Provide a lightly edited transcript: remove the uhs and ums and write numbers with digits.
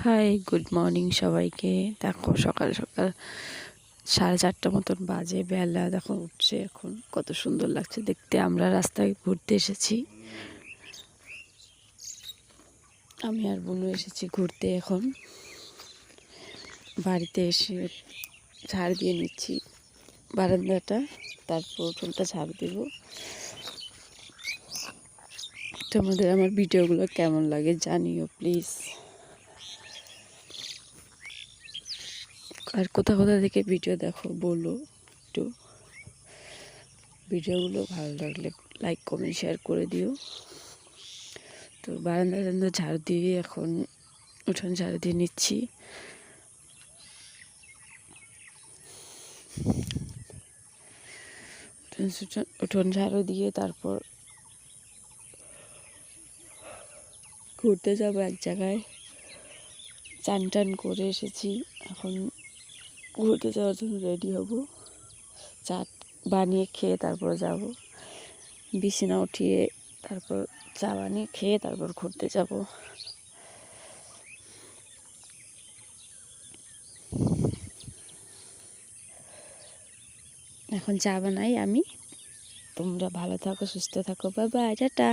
High, good morning সবাইকে। দেখো সকাল সকাল 4:30 মতন বাজে, বেলা দেখো উঠছে এখন। কত সুন্দর লাগছে দেখতে। আমরা রাস্তায় ঘুরতে এসেছি, আমি আর বোনু এসেছি ঘুরতে। এখন বাড়িতে এসে ঝাড় দিয়ে নিচ্ছি বারান্দাটা, তারপর উঠোনটা ঝাড় দেবো। তোমাদের আমার ভিডিওগুলো কেমন লাগে জানিও প্লিজ। আর কোথা থেকে ভিডিও দেখো বলো একটু। ভিডিওগুলো ভালো লাগলে লাইক কমেন্ট শেয়ার করে দিও। তো বারান্দা ঝাড় দিয়ে এখন উঠোন ঝাড় দিয়ে নিচ্ছি। উঠোন ঝাড়ু দিয়ে তারপর ঘুরতে যাবো এক জায়গায়। চান টান করে এসেছি, এখন ঘুরতে যাওয়ার জন্য রেডি হব। চা বানিয়ে খেয়ে তারপর যাব। বিছানা উঠিয়ে তারপর চা বানিয়ে খেয়ে তারপর ঘুরতে যাব। এখন চা বানাই আমি। তোমরা ভালো থাকো, সুস্থ থাকো, বাই বাই, টাটা।